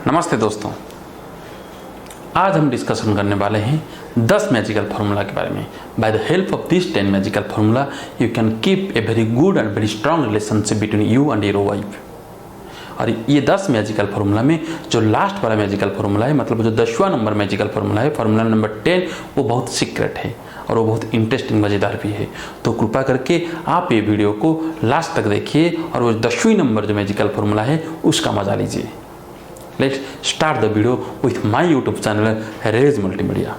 नमस्ते दोस्तों, आज हम डिस्कशन करने वाले हैं 10 मैजिकल फार्मूला के बारे में। By the help of this 10 magical formula you can keep a very good and very strong relationship between you and your wife. और ये 10 मैजिकल फार्मूला में जो लास्ट वाला मैजिकल फार्मूला है, मतलब जो 10वां नंबर मैजिकल फार्मूला है, फार्मूला नंबर 10, वो बहुत सीक्रेट है और वो बहुत इंटरेस्टिंग मज़ेदार भी है। तो कृपा करके आप ये वीडियो को लास्ट तक देखिए और वो 10वीं नंबर जो मैजिकल फार्मूला है उसका मजा लीजिए। Let's start the video with my YouTube channel Rez Multimedia.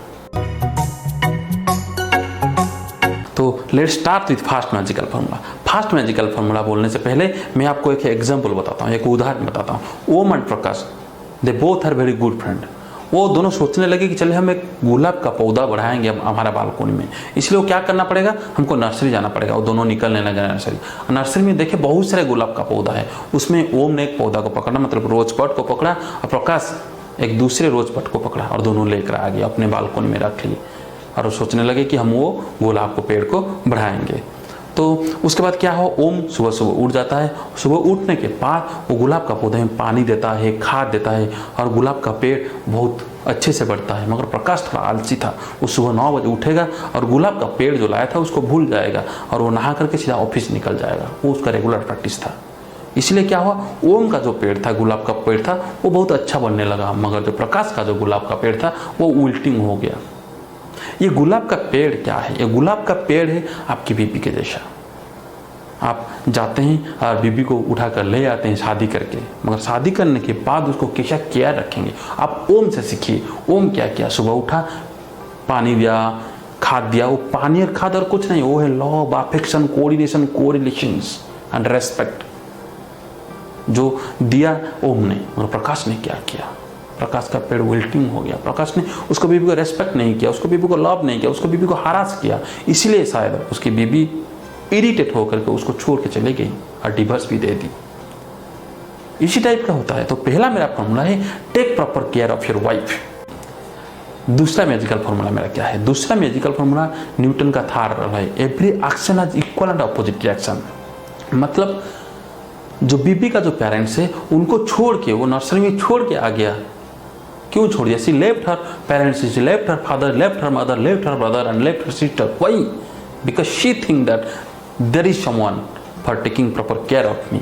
तो let's start with fast magical formula. Fast magical formula बोलने से पहले मैं आपको एक एग्जांपल बताता हूँ, एक उदाहरण बताता हूँ। Om and Prakash, they both are very good friend. वो दोनों सोचने लगे कि चले हम एक गुलाब का पौधा बढ़ाएंगे हमारा बालकोनी में। इसलिए वो क्या करना पड़ेगा, हमको नर्सरी जाना पड़ेगा। वो दोनों निकलने लगे नर्सरी। नर्सरी में देखे बहुत सारे गुलाब का पौधा है। उसमें ओम ने एक पौधा को पकड़ा, मतलब रोज बड को पकड़ा, और प्रकाश एक दूसरे रोज बड को पकड़ा और दोनों लेकर आ गए, अपने बालकोनी में रख लिए और वो सोचने लगे कि हम वो गुलाब को पेड़ को बढ़ाएंगे। तो उसके बाद क्या हो, ओम सुबह सुबह उठ जाता है। सुबह उठने के बाद वो गुलाब का पौधे में पानी देता है, खाद देता है और गुलाब का पेड़ बहुत अच्छे से बढ़ता है। मगर प्रकाश थोड़ा आलसी था। वो सुबह 9 बजे उठेगा और गुलाब का पेड़ जो लाया था उसको भूल जाएगा और वो नहा करके सीधा ऑफिस निकल जाएगा। वो उसका रेगुलर प्रैक्टिस था। इसलिए क्या हुआ, ओम का जो पेड़ था, गुलाब का पेड़ था, वो बहुत अच्छा बनने लगा। मगर जो प्रकाश का जो गुलाब का पेड़ था वो उल्टिंग हो गया। ये गुलाब का पेड़ क्या है, ये गुलाब का पेड़ है आपकी बीबी के जैसा। आप जाते हैं और बीबी को उठा कर ले आते हैं शादी करके, मगर शादी करने के बाद उसको कैसा केयर रखेंगे आप ओम से सीखिए। ओम क्या किया, सुबह उठा, पानी दिया, खाद दिया। वो पानी और खाद और कुछ नहीं, वो है law of affection, coordination, correlations and respect जो दिया ओम ने। मगर प्रकाश ने क्या किया, प्रकाश का पेड़ विल्टिंग हो गया। प्रकाश ने उसको बीबी को रेस्पेक्ट नहीं किया, उसको बीबी को लव नहीं किया, उसको बीबी को हरास किया। इसलिए शायद उसकी बीबी इरिटेट होकर के उसको छोड़ के चले गई और डिवोर्स भी दे दी। इसी टाइप का होता है। तो पहला मेरा फॉर्मूला है take proper care of your wife. दूसरा मैजिकल फॉर्मूला मेरा क्या है, दूसरा मैजिकल फॉर्मूला न्यूटन का थर्ड लॉ है, every action has equal and opposite reaction. मतलब जो बीबी का जो पेरेंट्स है उनको छोड़ के वो नर्सरी में छोड़ के आ गया। क्यों छोड़ दिया, she left her parents, she left her father, left her mother, left her brother and left her sister. Why? Because she think that there is someone for taking proper care of me.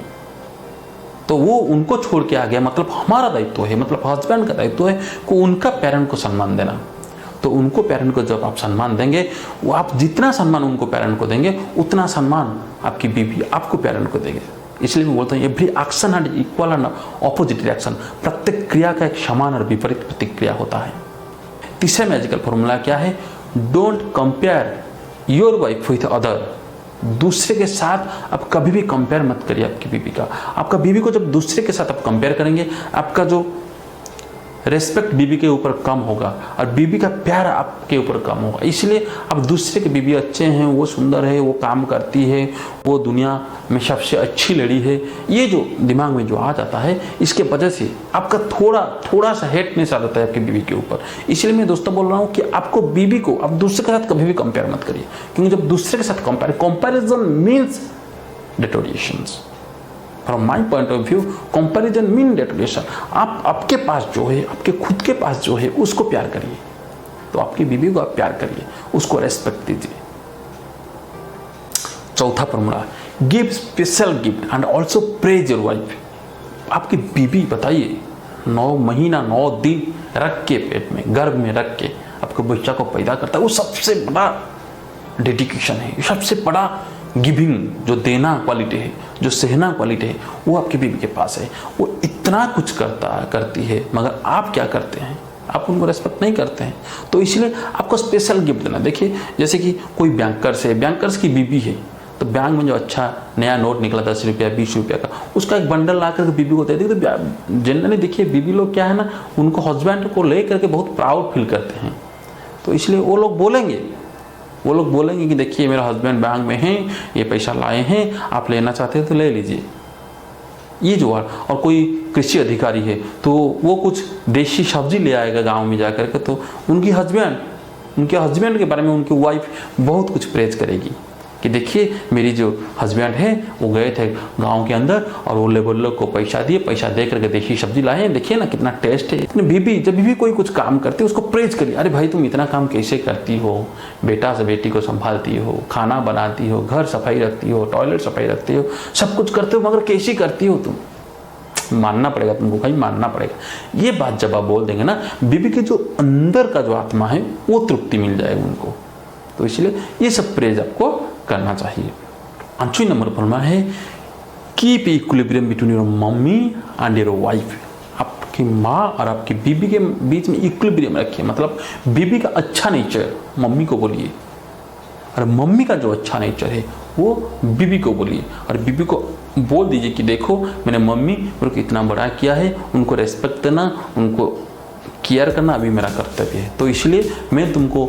तो वो उनको छोड़ के आ गया। मतलब हमारा दायित्व है, मतलब हस्बैंड का दायित्व है कि उनका पेरेंट को सम्मान देना। तो उनको पेरेंट को जब आप सम्मान देंगे, वो आप जितना सम्मान उनको पेरेंट को देंगे उतना सम्मान आपकी बीबी आपको पेरेंट को देंगे। इसलिए मैं बोलता हूँ every action and equal and opposite reaction. प्रत्येक क्रिया का एक समान और विपरीत प्रतिक्रिया होता है। तीसरा मैजिकल फॉर्मूला क्या है, don't compare your wife with other. दूसरे के साथ आप कभी भी कंपेयर मत करिए आपकी बीबी का। आपका बीबी को जब दूसरे के साथ आप कंपेयर करेंगे, आपका जो रेस्पेक्ट बीबी के ऊपर कम होगा और बीबी का प्यार आपके ऊपर कम होगा। इसलिए आप दूसरे के बीबी अच्छे हैं, वो सुंदर है, वो काम करती है, वो दुनिया में सबसे अच्छी लड़ी है, ये जो दिमाग में जो आ जाता है, इसके वजह से आपका थोड़ा सा हेटनेस आ जाता है आपकी बीबी के ऊपर। इसलिए मैं दोस्तों बोल रहा हूँ कि आपको बीबी को आप दूसरे के साथ कभी भी कंपेयर मत करिए, क्योंकि जब दूसरे के साथ comparison means deteriorations. From my point of view comparison mean deterioration. आप आपके पास जो है, आपके खुद के पास जो है उसको प्यार करिए। तो आपकी बीबी को आप प्यार करिए, उसको रेस्पेक्ट दीजिए। चौथा formula, give special gift and also praise your wife. आपकी बीबी बताइए 9 महीना 9 दिन रख के पेट में, गर्भ में रख के आपके बच्चा को पैदा करता है, वो सबसे बड़ा डेडिकेशन है, सबसे बड़ा गिविंग जो देना क्वालिटी है, जो सहना क्वालिटी है, वो आपकी बीबी के पास है। वो इतना कुछ करती है, मगर आप क्या करते हैं, आप उनको रेस्पेक्ट नहीं करते हैं। तो इसलिए आपको स्पेशल गिफ्ट देना। देखिए जैसे कि कोई बैंकर्स की बीबी है, तो बैंक में जो अच्छा नया नोट निकला 10 रुपया 20 रुपया का, उसका एक बंडल ला करके बीबी को दे दी। तो जनरली देखिए बीबी लोग क्या है ना, उनको हस्बैंड को ले करके बहुत प्राउड फील करते हैं। तो इसलिए वो लोग बोलेंगे कि देखिए मेरा हस्बैंड बैंक में है, ये पैसा लाए हैं, आप लेना चाहते हैं तो ले लीजिए। ये जो और कोई कृषि अधिकारी है तो वो कुछ देशी सब्जी ले आएगा गांव में जाकर के, तो उनके हस्बैंड के बारे में उनकी वाइफ बहुत कुछ प्रेज करेगी। कि देखिए मेरी जो हस्बैंड है वो गए थे गांव के अंदर और वो लेबर लोग को पैसा दिए, पैसा दे करके देसी सब्जी लाए हैं, देखिए ना कितना टेस्ट है। इतनी बीबी जब बीबी कोई कुछ काम करती है उसको प्रेज करिए, अरे भाई तुम इतना काम कैसे करती हो, बेटा से बेटी को संभालती हो, खाना बनाती हो, घर सफाई रखती हो, टॉयलेट सफाई रखती हो, सब कुछ करते हो, मगर कैसी करती हो तुम, मानना पड़ेगा तुमको भाई, मानना पड़ेगा। ये बात जब आप बोल देंगे ना, बीबी के जो अंदर का जो आत्मा है वो तृप्ति मिल जाएगी उनको। तो इसलिए ये सब प्रेज आपको करना चाहिए। 5वां नंबर फॉर्मूला है keep equilibrium between your mummy and your wife. आपकी माँ और आपकी बीबी के बीच में इक्विलिब्रियम रखिए, मतलब बीबी का अच्छा नेचर मम्मी को बोलिए और मम्मी का जो अच्छा नेचर है वो बीबी को बोलिए, और बीबी को बोल दीजिए कि देखो मैंने मम्मी मेरे को इतना बड़ा किया है, उनको रेस्पेक्ट देना, उनको केयर करना अभी मेरा कर्तव्य है। तो इसलिए मैं तुमको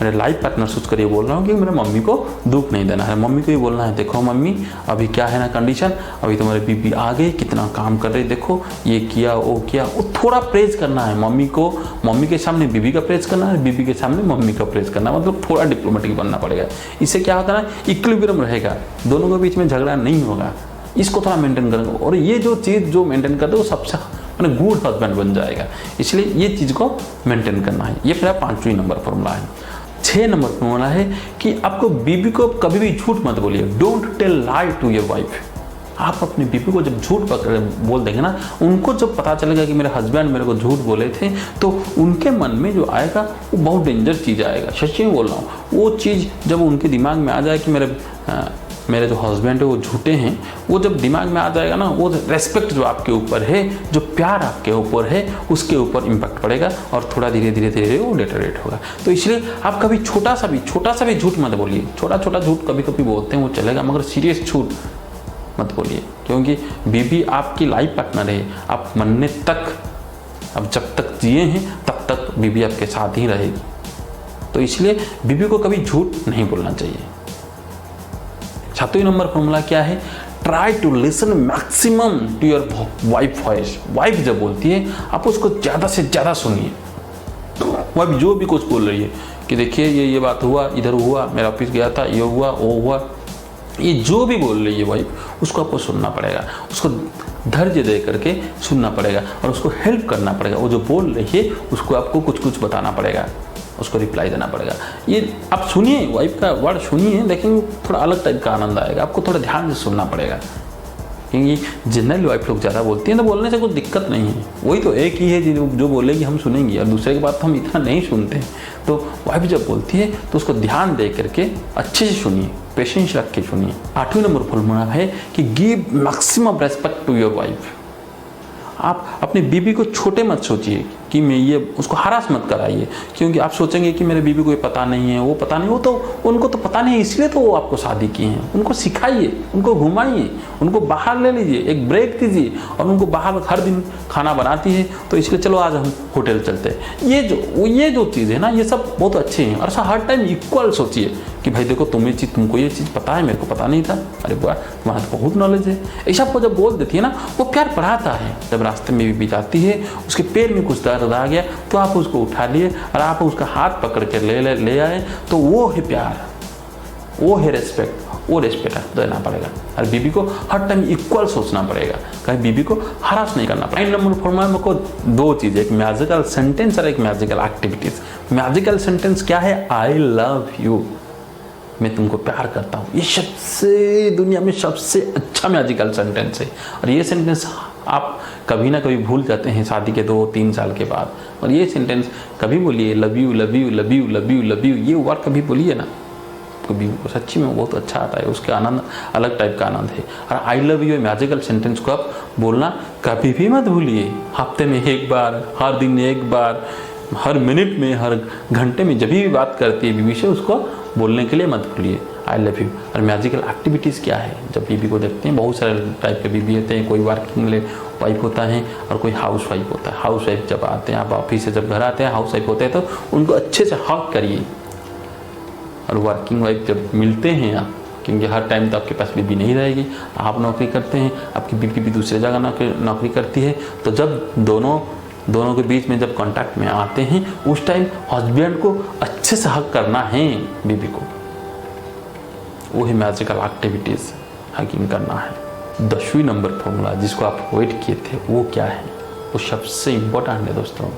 मेरे लाइफ पार्टनर सोच कर ये बोल रहा हूँ कि मेरे मम्मी को दुख नहीं देना है। मम्मी को ये बोलना है देखो मम्मी अभी क्या है ना कंडीशन, अभी तुम्हारे बीबी आ गई, कितना काम कर रही, देखो ये किया वो किया, वो थोड़ा प्रेज करना है मम्मी को। मम्मी के सामने बीबी का प्रेज करना है, बीबी के सामने मम्मी का प्रेज करना है, मतलब थोड़ा डिप्लोमेटिक बनना पड़ेगा। इससे क्या होता है ना, इक्विलिब्रियम रहेगा, दोनों के बीच में झगड़ा नहीं होगा। इसको थोड़ा मेंटेन करेंगे और ये जो चीज़ जो मेंटेन करते वो सबसे मैंने गुड हस्बैंड बन जाएगा। इसलिए ये चीज़ को मेंटेन करना है। ये मेरा 5वां नंबर फॉर्मूला है। 6 नंबर फॉर्मूला है कि आपको बीबी को कभी भी झूठ मत बोलिए, don't tell lie to your wife. आप अपनी बीबी को जब झूठ बोल देंगे ना, उनको जब पता चलेगा कि मेरे हस्बैंड मेरे को झूठ बोले थे, तो उनके मन में जो आएगा वो बहुत डेंजर चीज़ आएगा। सच्ची में बोल रहा हूँ, वो चीज़ जब उनके दिमाग में आ जाए कि मेरे जो हस्बैंड है वो झूठे हैं, वो जब दिमाग में आ जाएगा ना, वो रेस्पेक्ट जो आपके ऊपर है, जो प्यार आपके ऊपर है, उसके ऊपर इम्पैक्ट पड़ेगा और थोड़ा धीरे धीरे धीरे वो डिटरेट होगा। तो इसलिए आप कभी छोटा सा भी झूठ मत बोलिए। छोटा छोटा झूठ कभी कभी बोलते हैं वो चलेगा, मगर सीरियस झूठ मत बोलिए, क्योंकि बीबी आपकी लाइफ पार्टनर है। आप मरने तक, अब जब तक जिए हैं तब तक बीबी आपके साथ ही रहेगी। तो इसलिए बीबी को कभी झूठ नहीं बोलना चाहिए। 7वां नंबर फॉर्मूला क्या है, try to listen maximum to your wife voice. Wife जब बोलती है आप उसको ज़्यादा से ज़्यादा सुनिए। वाइफ जो भी कुछ बोल रही है कि देखिए ये बात हुआ, इधर हुआ, मेरा ऑफिस गया था, ये हुआ वो हुआ, ये जो भी बोल रही है वाइफ, उसको आपको सुनना पड़ेगा, उसको धैर्य दे करके सुनना पड़ेगा और उसको हेल्प करना पड़ेगा। वो जो बोल रही है उसको आपको कुछ कुछ बताना पड़ेगा, उसको रिप्लाई देना पड़ेगा। ये आप सुनिए, वाइफ का वर्ड सुनिए, लेकिन थोड़ा अलग टाइप का आनंद आएगा। आपको थोड़ा ध्यान से सुनना पड़ेगा, क्योंकि जनरली वाइफ लोग ज़्यादा बोलती हैं तो बोलने से कुछ दिक्कत नहीं है। वही तो एक ही है जो बोलेगी हम सुनेंगे, और दूसरे की बात तो हम इतना नहीं सुनते हैं। तो वाइफ जब बोलती है तो उसको ध्यान दे करके अच्छे से सुनिए, पेशेंस रख के सुनिए। 8वां नंबर फॉर्मूला है कि give maximum respect to your wife. आप अपनी बीबी को छोटे मत सोचिए कि मैं ये उसको हरास मत कराइए, क्योंकि आप सोचेंगे कि मेरे बीबी को ये पता नहीं है, वो पता नहीं, वो तो उनको तो पता नहीं, इसलिए तो वो आपको शादी की हैं। उनको सिखाइए, उनको घुमाइए, उनको बाहर ले लीजिए, एक ब्रेक दीजिए। और उनको बाहर हर दिन खाना बनाती है तो इसलिए चलो आज हम होटल चलते हैं। ये जो चीज़ है ना, ये सब बहुत अच्छे हैं। और ऐसा हर टाइम इक्वल सोचिए कि भाई देखो तुमको ये चीज़ पता है, मेरे को पता नहीं था, अरे वाह तुम्हारा तो बहुत नॉलेज है। ऐसा आपको जब बोल देती है ना, वो प्यार बढ़ाता है। जब रास्ते में भी जाती है, उसके पैर में कुछ दर्द आ गया तो आप उसको उठा लिए और आप उसका हाथ पकड़ के ले आए, तो वो है प्यार, वो है रेस्पेक्ट। वो रेस्पेक्ट देना पड़ेगा और बीबी को हर टाइम इक्वल सोचना पड़ेगा, कहीं बीबी को हरास नहीं करना पड़ेगा। 9 नंबर फॉर्मूला में को 2 चीज़, एक मैजिकल सेंटेंस और एक मैजिकल एक्टिविटीज। मैजिकल सेंटेंस क्या है, आई लव यू, मैं तुमको प्यार करता हूँ। ये सबसे दुनिया में सबसे अच्छा मैजिकल सेंटेंस है। और ये सेंटेंस आप कभी ना कभी भूल जाते हैं शादी के 2-3 साल के बाद। और ये सेंटेंस कभी बोलिए, love you love you love you love you love you, ये वर्ड कभी बोलिए ना, कभी सच्ची में बहुत अच्छा आता है, उसके आनंद अलग टाइप का आनंद है। और आई लव यू मैजिकल सेंटेंस को आप बोलना कभी भी मत भूलिए। हफ्ते में 1 बार, हर दिन 1 बार, हर मिनट में, हर घंटे में जब भी बात करती है बीबी से, उसको बोलने के लिए मत भूलिए आई लव यू। और मैजिकल एक्टिविटीज़ क्या है, जब बीबी को देखते हैं, बहुत सारे टाइप के बीबी होते हैं, कोई वर्किंग वाइफ होता है और कोई हाउस वाइफ होता है। हाउस वाइफ जब आते हैं, आप ऑफिस से जब घर आते हैं, हाउस वाइफ होते हैं, तो उनको अच्छे से हक करिए। और वर्किंग वाइफ जब मिलते हैं आप, क्योंकि हर टाइम तो आपके पास बीबी नहीं रहेगी, आप नौकरी करते हैं, आपकी बीबी भी दूसरी जगह नौकरी करती है, तो जब दोनों के बीच में जब कांटेक्ट में आते हैं, उस टाइम हस्बैंड को अच्छे से हक करना है बीबी को। वही मैजिकल एक्टिविटीज़ हगिंग करना है। 10वीं नंबर फॉर्मूला जिसको आप अवॉइड किए थे वो क्या है? वो सबसे इम्पोर्टेंट है दोस्तों।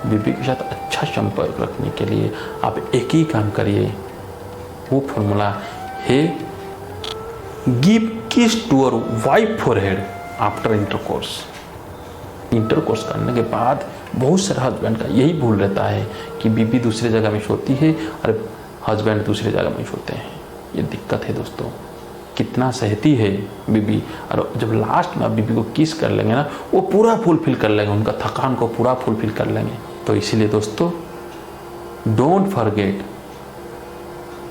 बीबी के साथ अच्छा संपर्क रखने के लिए आप एक ही काम करिए, वो फॉर्मूला है give kiss to your wife forehead after intercourse. Intercourse करने के बाद बहुत सारे हस्बैंड का यही भूल रहता है कि बीबी दूसरी जगह में सोती है और हस्बैंड दूसरी जगह में सोते हैं। ये दिक्कत है दोस्तों। कितना सहती है बीबी, और जब लास्ट में आप बीबी को किस कर लेंगे ना, वो पूरा फुलफिल कर लेंगे, उनका थकान को पूरा फुलफिल कर लेंगे। तो इसीलिए दोस्तों don't forget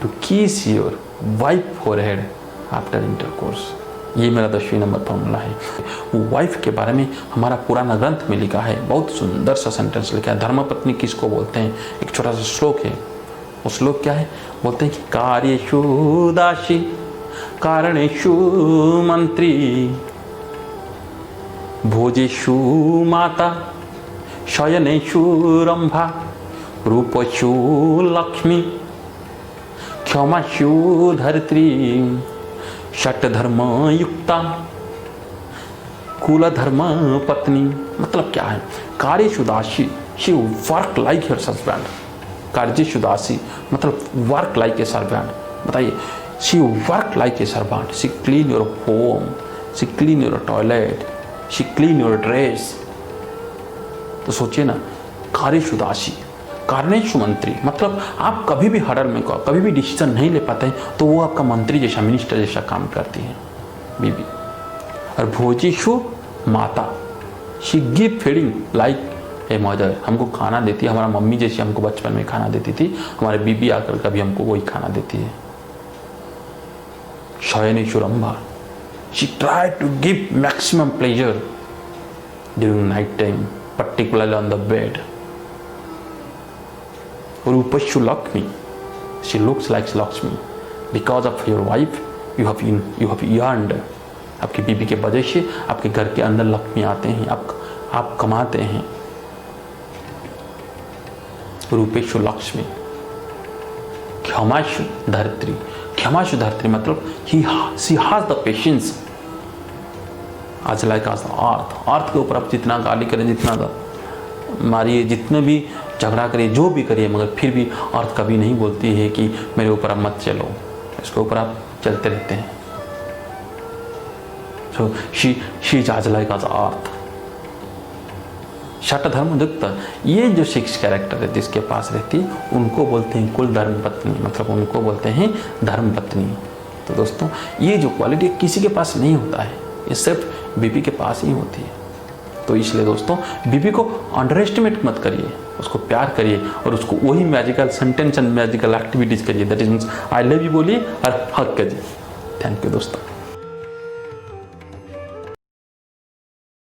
to kiss your wife forehead after intercourse. ये मेरा 10वीं नंबर फॉर्मूला है। वो वाइफ के बारे में हमारा पुराना ग्रंथ में लिखा है, बहुत सुंदर सा सेंटेंस लिखा है। धर्मपत्नी किसको बोलते हैं? एक छोटा सा श्लोक है। वो श्लोक क्या है? बोलते हैं कि कार्येषु दासी कारणेषु मंत्री भोजेषु माता शयनेषु रंभा रूपषु लक्ष्मी क्षमाषु धरित्री षट्धर्म युक्ता कुल धर्म पत्नी। मतलब क्या है? कार्येषु दासी, she work like her husband. कार्येषु दासी मतलब वर्क लाइक ए सर्वेंट। बताइए, she work like a servant. She clean your home, she clean your toilet, she clean your dress. तो सोचिए ना, कार्येषु दासी कारणेषु मंत्री, मतलब आप कभी भी हडल में कभी भी डिसीजन नहीं ले पाते हैं तो वो आपका मंत्री जैसा, मिनिस्टर जैसा काम करती है बीबी। और भोजेषु माता, she give feeding like a mother. हमको खाना देती है, हमारा मम्मी जैसी हमको बचपन में खाना देती थी, हमारे बीबी आकर कभी हमको वही खाना देती है। शयनेषु Rambha, she try to give maximum pleasure during night time, particularly on the bed. रूपषु Lakshmi, she looks like Lakshmi. Because of your wife, you have earned. आपकी बीबी के वजह से आपके घर के अंदर लक्ष्मी आते हैं, आप कमाते हैं। रूपेषु लक्ष्मी। क्षमाशु धरित्री, क्षमाशु धरित्री मतलब she has the patience as like as the earth। अर्थ के ऊपर आप जितना गाली करें, जितना मारिए, जितने भी झगड़ा करिए, जो भी करिए, मगर फिर भी अर्थ कभी नहीं बोलती है कि मेरे ऊपर आप मत चलो, इसके ऊपर आप चलते रहते हैं। सो शी इज आज लाइक आज अर्थ। षट धर्म युक्त, ये जो 6 कैरेक्टर है जिसके पास रहती है उनको बोलते हैं कुल धर्म पत्नी, मतलब उनको बोलते हैं धर्म पत्नी। तो दोस्तों ये जो क्वालिटी किसी के पास नहीं होता है, ये सिर्फ बीबी के पास ही होती है। तो इसलिए दोस्तों बीबी को अंडर एस्टिमेट मत करिए, उसको प्यार करिए और उसको वही magical sentence and magical activities करिए। That is means I love you बोलिए और हक करिए। थैंक यू दोस्तों।